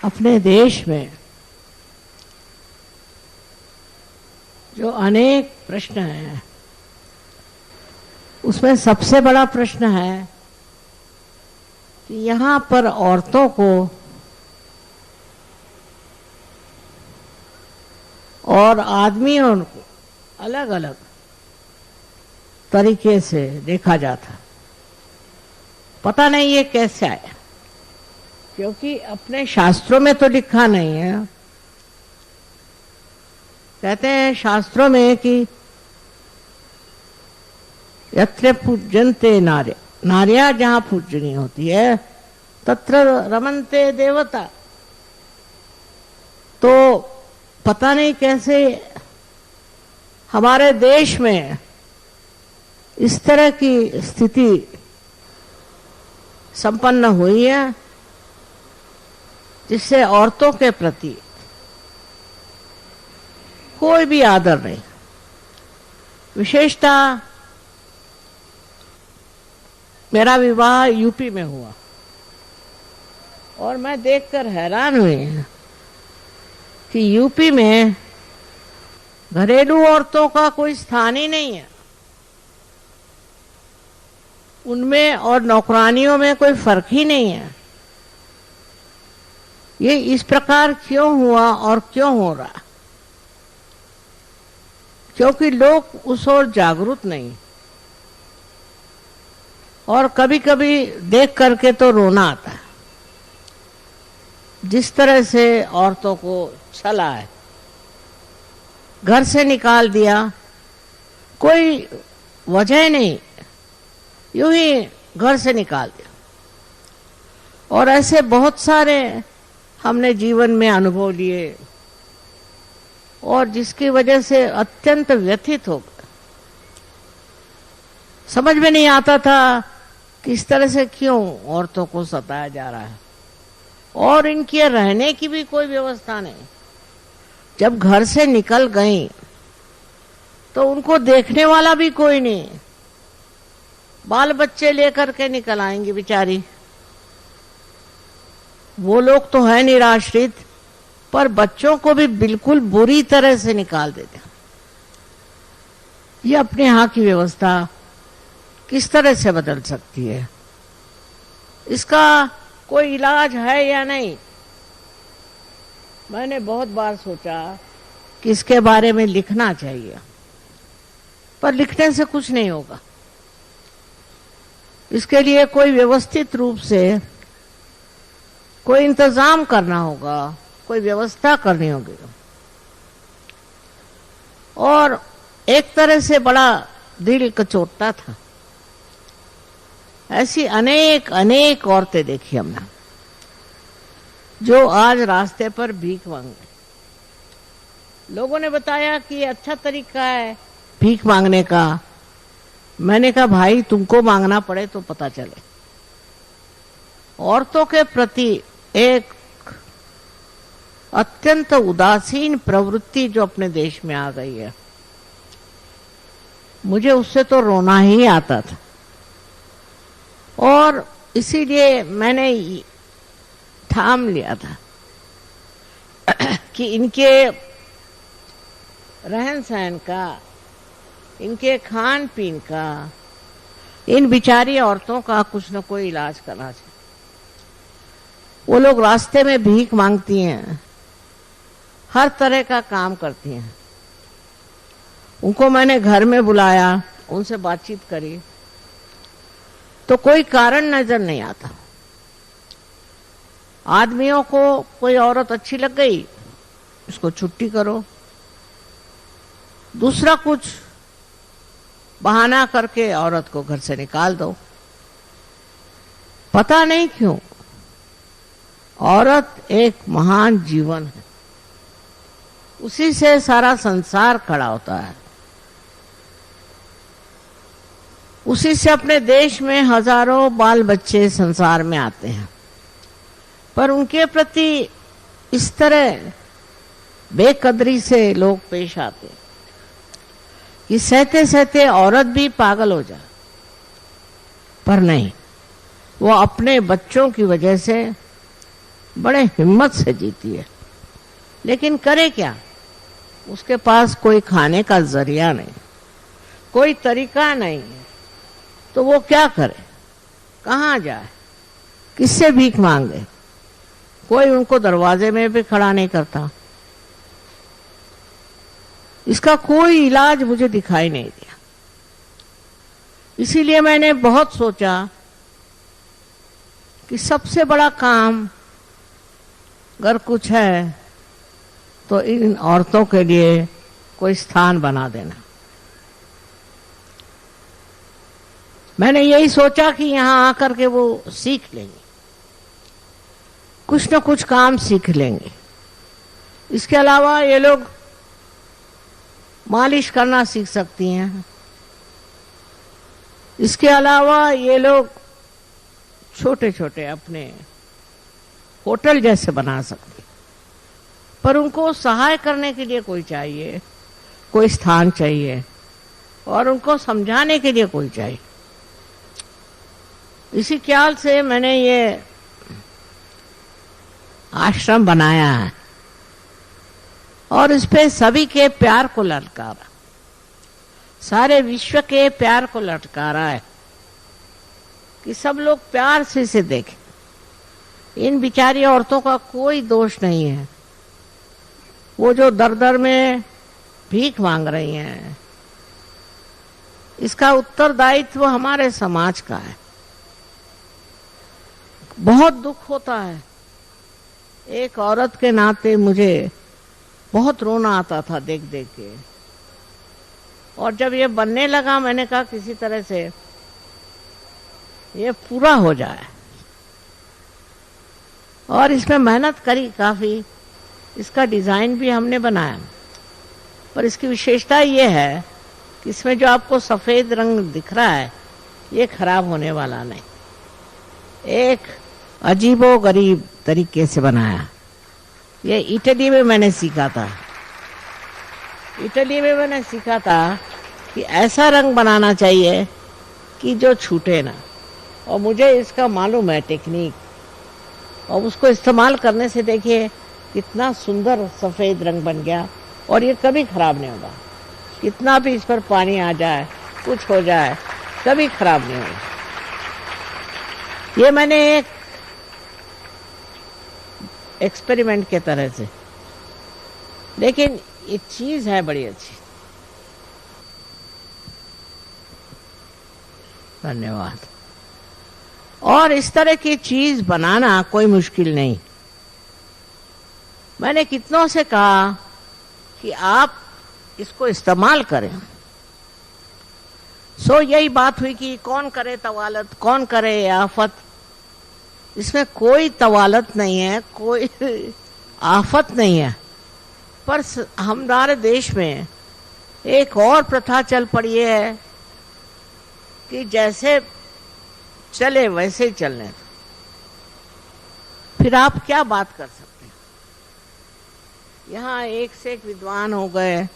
अपने देश में जो अनेक प्रश्न हैं, उसमें सबसे बड़ा प्रश्न है कि यहाँ पर औरतों को और आदमियों को अलग अलग तरीके से देखा जाता। पता नहीं ये कैसे आया, क्योंकि अपने शास्त्रों में तो लिखा नहीं है। कहते हैं शास्त्रों में कि यत्र पूज्यन्ते नार्य, नार्या जहां पूजनीय होती है तत्र रमन्ते देवता। तो पता नहीं कैसे हमारे देश में इस तरह की स्थिति संपन्न हुई है, जिससे औरतों के प्रति कोई भी आदर नहीं। विशेषतः मेरा विवाह यूपी में हुआ और मैं देखकर हैरान हुई कि यूपी में घरेलू औरतों का कोई स्थान ही नहीं है। उनमें और नौकरानियों में कोई फर्क ही नहीं है। ये इस प्रकार क्यों हुआ और क्यों हो रहा? क्योंकि लोग उस ओर जागरूक नहीं। और कभी कभी देख करके तो रोना आता है, जिस तरह से औरतों को छला है, घर से निकाल दिया, कोई वजह नहीं, यूं ही घर से निकाल दिया। और ऐसे बहुत सारे हमने जीवन में अनुभव लिए और जिसकी वजह से अत्यंत व्यथित हो गए। समझ में नहीं आता था किस तरह से क्यों औरतों को सताया जा रहा है, और इनके रहने की भी कोई व्यवस्था नहीं। जब घर से निकल गई तो उनको देखने वाला भी कोई नहीं। बाल बच्चे लेकर के निकल आएंगी बेचारी। वो लोग तो है निराश्रित, पर बच्चों को भी बिल्कुल बुरी तरह से निकाल देते। ये अपने यहाँ की व्यवस्था किस तरह से बदल सकती है? इसका कोई इलाज है या नहीं? मैंने बहुत बार सोचा कि इसके बारे में लिखना चाहिए, पर लिखने से कुछ नहीं होगा। इसके लिए कोई व्यवस्थित रूप से कोई इंतजाम करना होगा, कोई व्यवस्था करनी होगी। और एक तरह से बड़ा दिल कचोटता था। ऐसी अनेक अनेक औरतें देखी हमने, जो आज रास्ते पर भीख मांगे। लोगों ने बताया कि अच्छा तरीका है भीख मांगने का। मैंने कहा भाई, तुमको मांगना पड़े तो पता चले। औरतों के प्रति एक अत्यंत उदासीन प्रवृत्ति जो अपने देश में आ गई है, मुझे उससे तो रोना ही आता था। और इसीलिए मैंने ठाम लिया था कि इनके रहन सहन का, इनके खान पीन का, इन बिचारी औरतों का कुछ न कोई इलाज करना चाहिए। वो लोग रास्ते में भीख मांगती हैं, हर तरह का काम करती हैं। उनको मैंने घर में बुलाया, उनसे बातचीत करी, तो कोई कारण नजर नहीं आता। आदमियों को कोई औरत अच्छी लग गई, उसको छुट्टी करो, दूसरा कुछ बहाना करके औरत को घर से निकाल दो। पता नहीं क्यों औरत एक महान जीवन है, उसी से सारा संसार खड़ा होता है। उसी से अपने देश में हजारों बाल बच्चे संसार में आते हैं, पर उनके प्रति इस तरह बेकदरी से लोग पेश आते हैं कि सहते सहते औरत भी पागल हो जाए। पर नहीं, वो अपने बच्चों की वजह से बड़े हिम्मत से जीती है, लेकिन करे क्या? उसके पास कोई खाने का जरिया नहीं, कोई तरीका नहीं है, तो वो क्या करे? कहाँ जाए? किससे भीख मांगे? कोई उनको दरवाजे में भी खड़ा नहीं करता। इसका कोई इलाज मुझे दिखाई नहीं दिया। इसीलिए मैंने बहुत सोचा कि सबसे बड़ा काम अगर कुछ है तो इन औरतों के लिए कोई स्थान बना देना। मैंने यही सोचा कि यहां आकर के वो सीख लेंगे, कुछ न कुछ काम सीख लेंगे। इसके अलावा ये लोग मालिश करना सीख सकती हैं। इसके अलावा ये लोग छोटे छोटे अपने होटल जैसे बना सकते, पर उनको सहाय करने के लिए कोई चाहिए, कोई स्थान चाहिए, और उनको समझाने के लिए कोई चाहिए। इसी ख्याल से मैंने ये आश्रम बनाया है और इस पे सभी के प्यार को ललकारा, सारे विश्व के प्यार को ललकारा है कि सब लोग प्यार से इसे देखें। इन बिचारी औरतों का कोई दोष नहीं है। वो जो दर दर में भीख मांग रही हैं, इसका उत्तरदायित्व हमारे समाज का है। बहुत दुख होता है। एक औरत के नाते मुझे बहुत रोना आता था देख देख के, और जब ये बनने लगा मैंने कहा किसी तरह से ये पूरा हो जाए, और इसमें मेहनत करी काफी। इसका डिजाइन भी हमने बनाया, पर इसकी विशेषता ये है कि इसमें जो आपको सफेद रंग दिख रहा है ये खराब होने वाला नहीं। एक अजीबो गरीब तरीके से बनाया। ये इटली में मैंने सीखा था। इटली में मैंने सीखा था कि ऐसा रंग बनाना चाहिए कि जो छूटे ना, और मुझे इसका मालूम है टेक्निक, और उसको इस्तेमाल करने से देखिए कितना सुंदर सफेद रंग बन गया, और ये कभी खराब नहीं होगा। कितना भी इस पर पानी आ जाए, कुछ हो जाए, कभी खराब नहीं होगा। ये मैंने एक एक्सपेरिमेंट के तरह से, लेकिन ये चीज है बड़ी अच्छी। धन्यवाद। और इस तरह की चीज बनाना कोई मुश्किल नहीं। मैंने कितनों से कहा कि आप इसको इस्तेमाल करें। सो यही बात हुई कि कौन करे तवालत, कौन करे आफत। इसमें कोई तवालत नहीं है, कोई आफत नहीं है, पर हमारे देश में एक और प्रथा चल पड़ी है कि जैसे चले वैसे ही चलने दो। फिर आप क्या बात कर सकते हैं? यहाँ एक से एक विद्वान हो गए,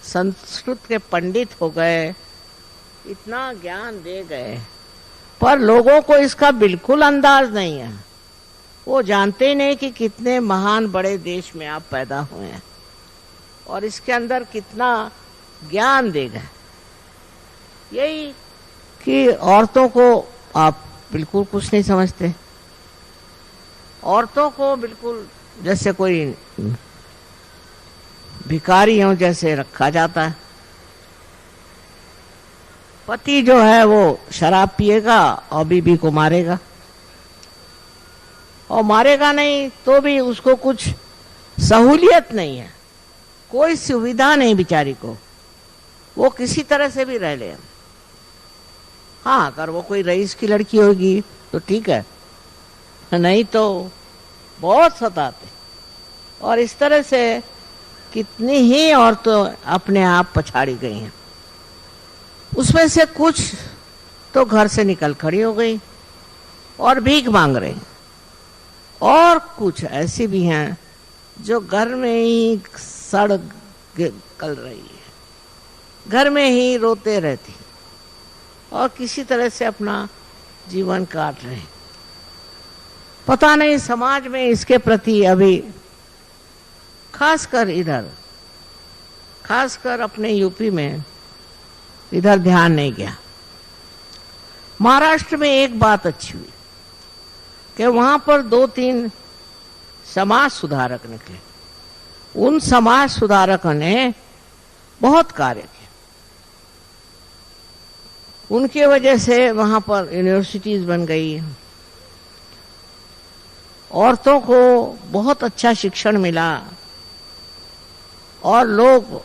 संस्कृत के पंडित हो गए, इतना ज्ञान दे गए, पर लोगों को इसका बिल्कुल अंदाज नहीं है। वो जानते ही नहीं कि कितने महान बड़े देश में आप पैदा हुए हैं और इसके अंदर कितना ज्ञान दे गए। यही कि औरतों को आप बिल्कुल कुछ नहीं समझते। औरतों को बिल्कुल जैसे कोई भिखारियों जैसे रखा जाता है। पति जो है वो शराब पिएगा और बीबी को मारेगा, और मारेगा नहीं तो भी उसको कुछ सहूलियत नहीं है, कोई सुविधा नहीं बेचारी को। वो किसी तरह से भी रह ले। हाँ, अगर वो कोई रईस की लड़की होगी तो ठीक है, नहीं तो बहुत सताते। और इस तरह से कितनी ही औरतें अपने आप पछाड़ी गई हैं। उसमें से कुछ तो घर से निकल खड़ी हो गई और भीख मांग रही, और कुछ ऐसी भी हैं जो घर में ही सड़ गल रही है, घर में ही रोते रहती और किसी तरह से अपना जीवन काट रहे हैं। पता नहीं समाज में इसके प्रति अभी खासकर अपने यूपी में इधर ध्यान नहीं गया। महाराष्ट्र में एक बात अच्छी हुई कि वहां पर 2-3 समाज सुधारक निकले। उन समाज सुधारकों ने बहुत कार्य किए। उनके वजह से वहां पर यूनिवर्सिटीज बन गई, औरतों को बहुत अच्छा शिक्षण मिला और लोग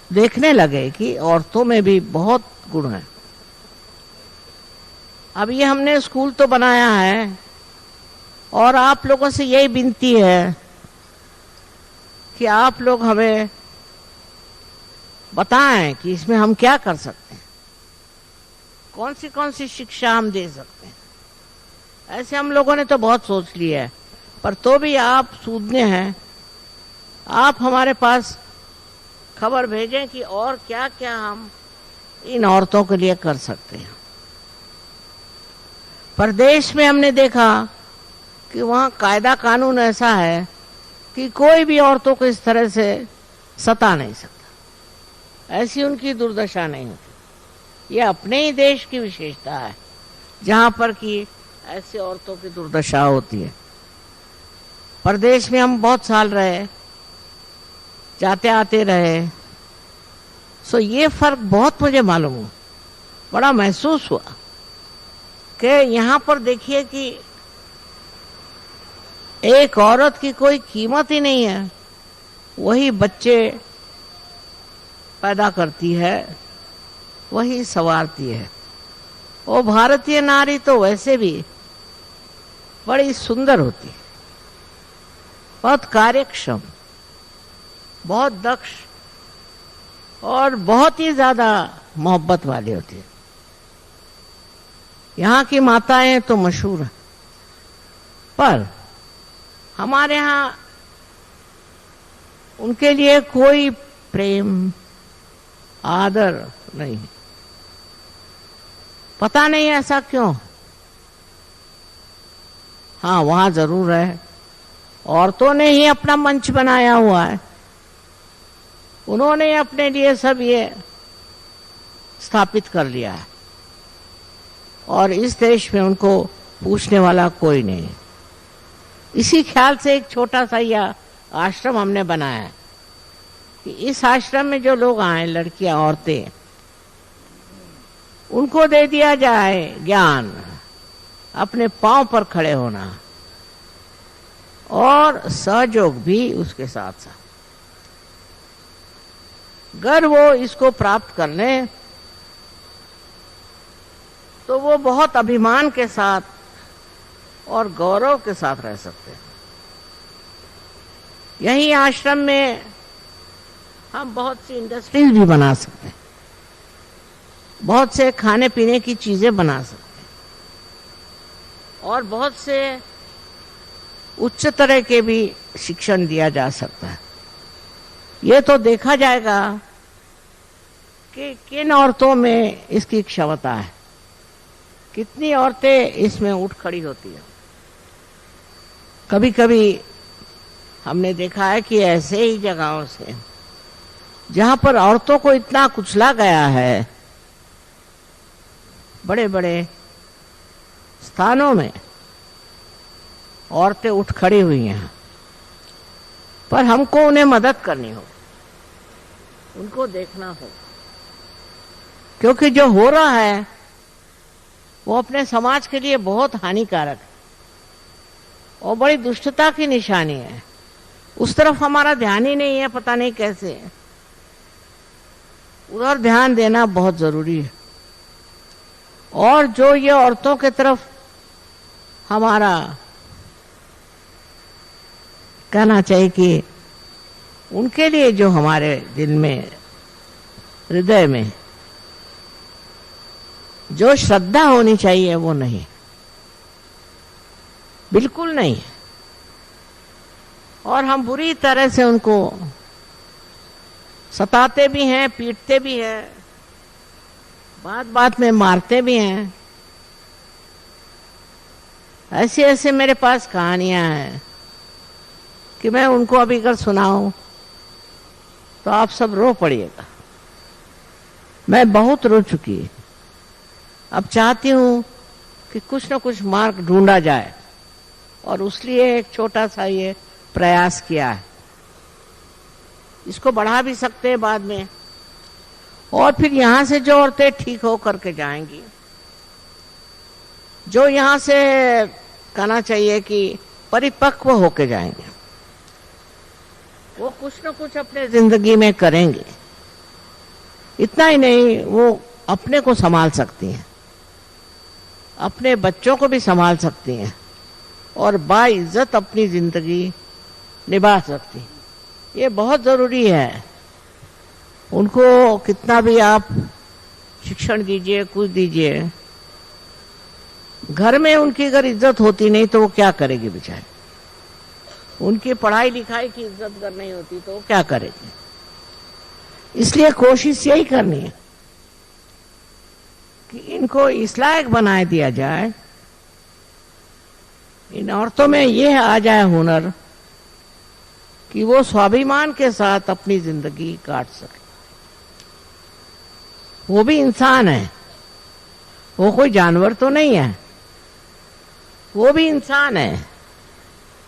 देखने लगे कि औरतों में भी बहुत गुण है। अब ये हमने स्कूल तो बनाया है और आप लोगों से यही विनती है कि आप लोग हमें बताएं कि इसमें हम क्या कर सकते हैं, कौन सी शिक्षा हम दे सकते हैं। ऐसे हम लोगों ने तो बहुत सोच लिया है, पर तो भी आप सूझने हैं, आप हमारे पास खबर भेजें कि और क्या क्या हम इन औरतों के लिए कर सकते हैं। प्रदेश में हमने देखा कि वहाँ कायदा कानून ऐसा है कि कोई भी औरतों को इस तरह से सता नहीं सकता, ऐसी उनकी दुर्दशा नहीं होती। ये अपने ही देश की विशेषता है जहाँ पर कि ऐसी औरतों की दुर्दशा होती है। प्रदेश में हम बहुत साल रहे, जाते आते रहे, सो ये फर्क बहुत मुझे मालूम हुआ, बड़ा महसूस हुआ कि यहाँ पर देखिए कि एक औरत की कोई कीमत ही नहीं है। वही बच्चे पैदा करती है, वही संवारती है। वो भारतीय नारी तो वैसे भी बड़ी सुंदर होती है, बहुत कार्यक्षम, बहुत दक्ष और बहुत ही ज्यादा मोहब्बत वाली होती है। यहाँ की माताएं तो मशहूर हैं, पर हमारे यहाँ उनके लिए कोई प्रेम आदर नहीं। पता नहीं ऐसा क्यों। हाँ, वहां जरूर है, औरतों ने ही अपना मंच बनाया हुआ है, उन्होंने अपने लिए सब ये स्थापित कर लिया है और इस देश में उनको पूछने वाला कोई नहीं। इसी ख्याल से एक छोटा सा यह आश्रम हमने बनाया है कि इस आश्रम में जो लोग आए, लड़कियां, औरतें, उनको दे दिया जाए ज्ञान, अपने पांव पर खड़े होना और सहयोग भी उसके साथ साथ। अगर वो इसको प्राप्त कर लें तो वो बहुत अभिमान के साथ और गौरव के साथ रह सकते हैं। यही आश्रम में हम बहुत सी इंडस्ट्रीज भी बना सकते हैं, बहुत से खाने पीने की चीजें बना सकते हैं और बहुत से उच्च तरह के भी शिक्षण दिया जा सकता है। ये तो देखा जाएगा कि किन औरतों में इसकी क्षमता है, कितनी औरतें इसमें उठ खड़ी होती हैं। कभी कभी हमने देखा है कि ऐसे ही जगहों से जहां पर औरतों को इतना कुचला गया है, बड़े बड़े स्थानों में औरतें उठ खड़ी हुई हैं, पर हमको उन्हें मदद करनी हो, उनको देखना हो, क्योंकि जो हो रहा है वो अपने समाज के लिए बहुत हानिकारक है और बड़ी दुष्टता की निशानी है। उस तरफ हमारा ध्यान ही नहीं है, पता नहीं कैसे। उधर ध्यान देना बहुत जरूरी है। और जो ये औरतों के तरफ हमारा कहना चाहिए कि उनके लिए जो हमारे दिल में, हृदय में जो श्रद्धा होनी चाहिए वो नहीं, बिल्कुल नहीं। और हम बुरी तरह से उनको सताते भी हैं, पीटते भी हैं, बात बात में मारते भी हैं। ऐसे ऐसे मेरे पास कहानियां हैं कि मैं उनको अभी अगर सुनाऊं तो आप सब रो पड़िएगा। मैं बहुत रो चुकी। अब चाहती हूं कि कुछ न कुछ मार्ग ढूंढा जाए और उसलिए एक छोटा सा ये प्रयास किया है। इसको बढ़ा भी सकते हैं बाद में, और फिर यहां से जो औरतें ठीक हो करके जाएंगी, जो यहां से कहना चाहिए कि परिपक्व होके जाएंगे, वो कुछ न कुछ अपने जिंदगी में करेंगे। इतना ही नहीं, वो अपने को संभाल सकती हैं, अपने बच्चों को भी संभाल सकती हैं और बाइज्जत अपनी जिंदगी निभा सकती हैं। ये बहुत जरूरी है। उनको कितना भी आप शिक्षण दीजिए, कुछ दीजिए, घर में उनकी अगर इज्जत होती नहीं तो वो क्या करेगी बेचारी। उनकी पढ़ाई लिखाई की इज्जत अगर नहीं होती तो वो क्या करेगी। इसलिए कोशिश यही करनी है कि इनको इस लायक बना दिया जाए, इन औरतों में यह आ जाए हुनर कि वो स्वाभिमान के साथ अपनी जिंदगी काट सके। वो भी इंसान है, वो कोई जानवर तो नहीं है, वो भी इंसान है,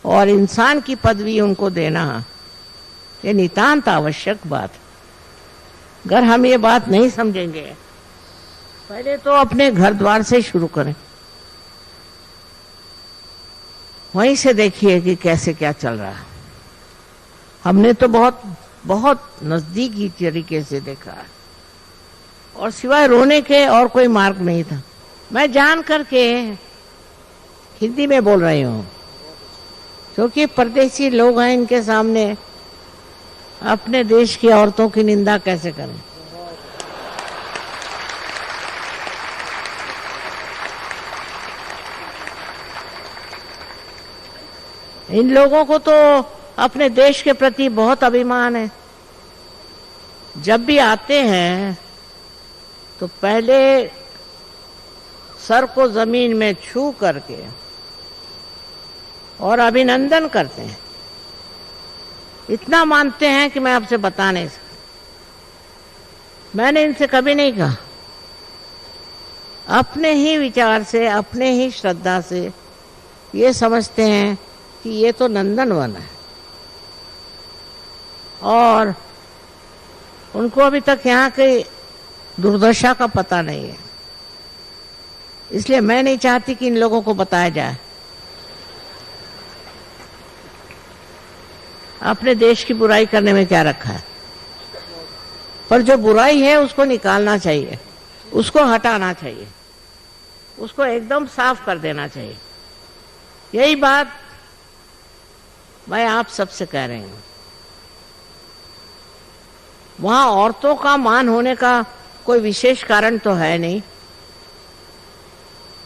और इंसान की पदवी उनको देना ये नितांत आवश्यक बात है। अगर हम ये बात नहीं समझेंगे, पहले तो अपने घर द्वार से शुरू करें, वहीं से देखिए कि कैसे क्या चल रहा है। हमने तो बहुत बहुत नजदीकी तरीके से देखा है, और सिवाय रोने के और कोई मार्ग नहीं था। मैं जान करके हिंदी में बोल रही हूँ, क्योंकि परदेशी लोग हैं, इनके सामने अपने देश की औरतों की निंदा कैसे करें। इन लोगों को तो अपने देश के प्रति बहुत अभिमान है। जब भी आते हैं तो पहले सर को जमीन में छू करके और अभिनंदन करते हैं। इतना मानते हैं कि मैं आपसे बता नहीं सकती। मैंने इनसे कभी नहीं कहा, अपने ही विचार से, अपने ही श्रद्धा से ये समझते हैं कि ये तो नंदनवन है, और उनको अभी तक यहाँ की दुर्दशा का पता नहीं है। इसलिए मैं नहीं चाहती कि इन लोगों को बताया जाए अपने देश की बुराई करने में क्या रखा है। पर जो बुराई है उसको निकालना चाहिए, उसको हटाना चाहिए, उसको एकदम साफ कर देना चाहिए। यही बात मैं आप सबसे कह रही हूं। वहां औरतों का मान होने का कोई विशेष कारण तो है नहीं,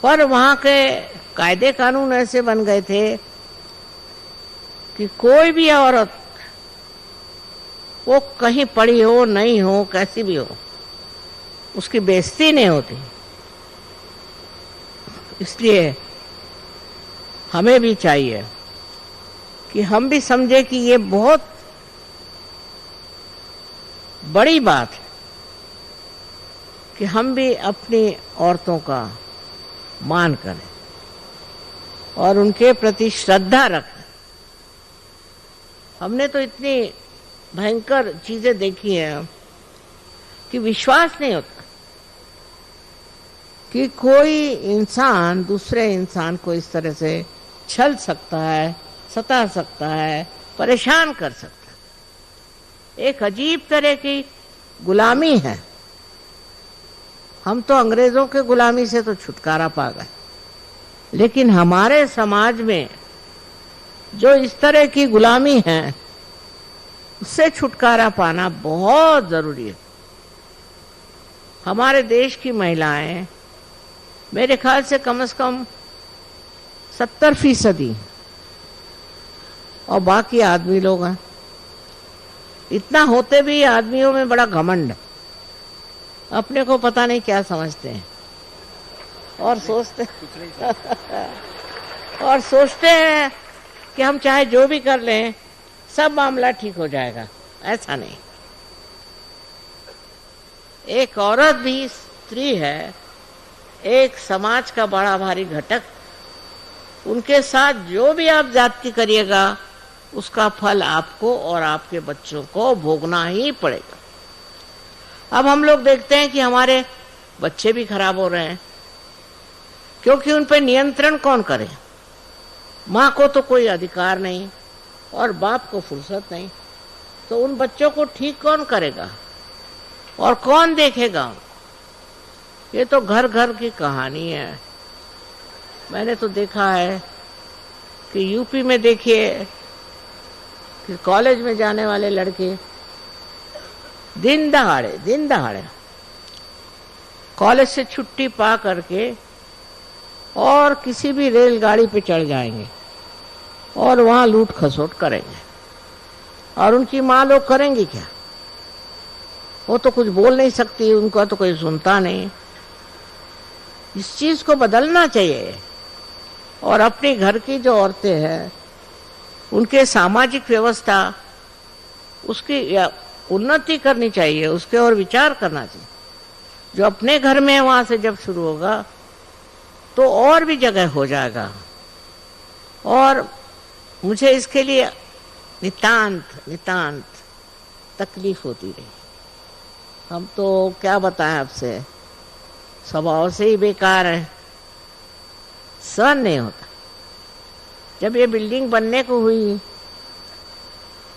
पर वहां के कायदे कानून ऐसे बन गए थे कि कोई भी औरत, वो कहीं पड़ी हो नहीं हो, कैसी भी हो, उसकी बेइज्जती नहीं होती। इसलिए हमें भी चाहिए कि हम भी समझे कि ये बहुत बड़ी बात है कि हम भी अपनी औरतों का मान करें और उनके प्रति श्रद्धा रखें। हमने तो इतनी भयंकर चीजें देखी हैं कि विश्वास नहीं होता कि कोई इंसान दूसरे इंसान को इस तरह से छल सकता है, सता सकता है, परेशान कर सकता है। एक अजीब तरह की गुलामी है। हम तो अंग्रेजों के गुलामी से तो छुटकारा पा गए, लेकिन हमारे समाज में जो इस तरह की गुलामी है, उससे छुटकारा पाना बहुत जरूरी है। हमारे देश की महिलाएं मेरे ख्याल से कम 70% और बाकी आदमी लोग हैं। इतना होते भी आदमियों में बड़ा घमंड, अपने को पता नहीं क्या समझते हैं और सोचते और सोचते हैं कि हम चाहे जो भी कर लें सब मामला ठीक हो जाएगा। ऐसा नहीं। एक औरत भी स्त्री है, एक समाज का बड़ा भारी घटक। उनके साथ जो भी आप जाति करिएगा उसका फल आपको और आपके बच्चों को भोगना ही पड़ेगा। अब हम लोग देखते हैं कि हमारे बच्चे भी खराब हो रहे हैं, क्योंकि उन पर नियंत्रण कौन करे? माँ को तो कोई अधिकार नहीं और बाप को फुर्सत नहीं, तो उन बच्चों को ठीक कौन करेगा और कौन देखेगा? ये तो घर घर की कहानी है। मैंने तो देखा है कि यूपी में देखिए कि कॉलेज में जाने वाले लड़के दिन दहाड़े कॉलेज से छुट्टी पा करके और किसी भी रेलगाड़ी पे चढ़ जाएंगे और वहां लूट खसोट करेंगे। और उनकी माँ लोग करेंगी क्या? वो तो कुछ बोल नहीं सकती, उनका तो कोई सुनता नहीं। इस चीज को बदलना चाहिए और अपने घर की जो औरतें हैं उनके सामाजिक व्यवस्था उसकी उन्नति करनी चाहिए, उसके और विचार करना चाहिए। जो अपने घर में है वहां से जब शुरू होगा तो और भी जगह हो जाएगा। और मुझे इसके लिए नितांत तकलीफ होती रही। हम तो क्या बताएं आपसे, स्वभाव से ही बेकार है, सहन नहीं होता। जब ये बिल्डिंग बनने को हुई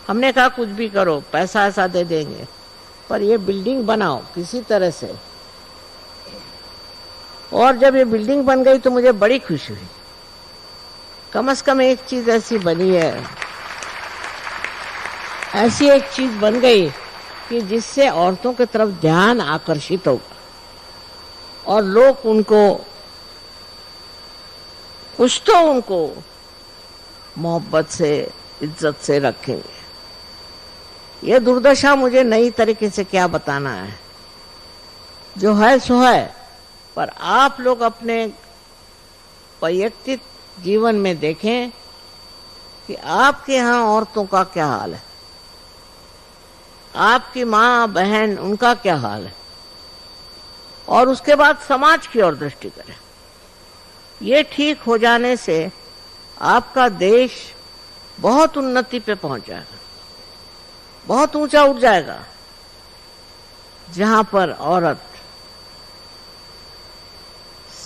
हमने कहा कुछ भी करो, पैसा ऐसा दे देंगे, पर ये बिल्डिंग बनाओ किसी तरह से। और जब ये बिल्डिंग बन गई तो मुझे बड़ी खुशी हुई। कम से कम एक चीज ऐसी बनी है, ऐसी एक चीज बन गई कि जिससे औरतों की तरफ ध्यान आकर्षित होगा और लोग उनको कुछ तो उनको मोहब्बत से इज्जत से रखेंगे। ये दुर्दशा मुझे नई तरीके से क्या बताना है, जो है सो है। पर आप लोग अपने वैयक्तिक जीवन में देखें कि आपके यहाँ औरतों का क्या हाल है, आपकी माँ बहन उनका क्या हाल है, और उसके बाद समाज की ओर दृष्टि करें। ये ठीक हो जाने से आपका देश बहुत उन्नति पे पहुंच जाएगा, बहुत ऊंचा उठ जाएगा। जहां पर औरत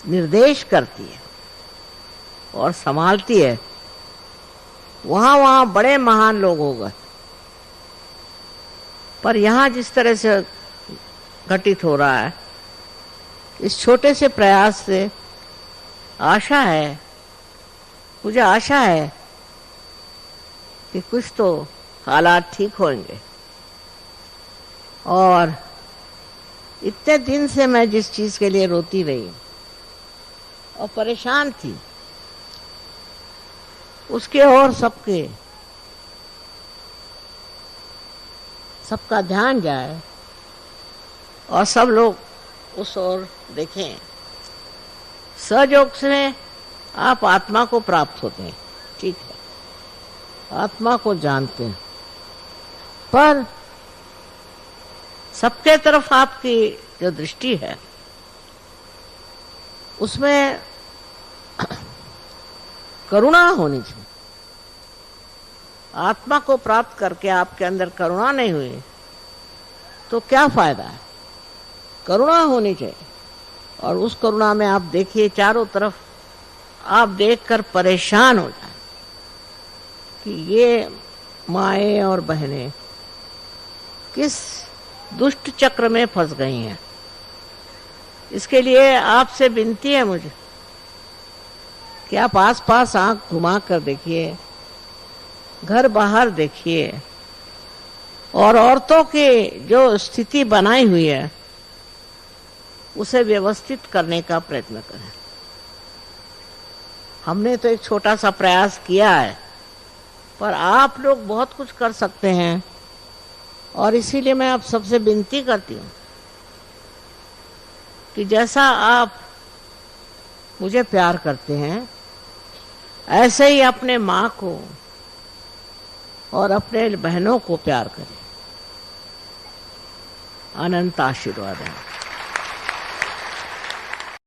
निर्देश करती है और संभालती है, वहां बड़े महान लोग हो गए। पर यहां जिस तरह से घटित हो रहा है, इस छोटे से प्रयास से आशा है, मुझे आशा है कि कुछ तो हालात ठीक होंगे। और इतने दिन से मैं जिस चीज के लिए रोती रही और परेशान थी, उसके और सबका ध्यान जाए और सब लोग उस ओर देखें। सहयोग से आप आत्मा को प्राप्त होते हैं, ठीक है, आत्मा को जानते हैं, पर सबके तरफ आपकी जो दृष्टि है उसमें करुणा होनी चाहिए। आत्मा को प्राप्त करके आपके अंदर करुणा नहीं हुई तो क्या फायदा है? करुणा होनी चाहिए। और उस करुणा में आप देखिए चारों तरफ, आप देखकर परेशान हो जाए कि ये माएँ और बहनें किस दुष्ट चक्र में फंस गई हैं। इसके लिए आपसे विनती है मुझे कि आप आस पास आंख घुमा कर देखिए, घर बाहर देखिए और औरतों की जो स्थिति बनाई हुई है उसे व्यवस्थित करने का प्रयत्न करें। हमने तो एक छोटा सा प्रयास किया है, पर आप लोग बहुत कुछ कर सकते हैं। और इसीलिए मैं आप सबसे विनती करती हूँ कि जैसा आप मुझे प्यार करते हैं ऐसे ही अपने माँ को और अपने बहनों को प्यार करें। अनंत आशीर्वाद है।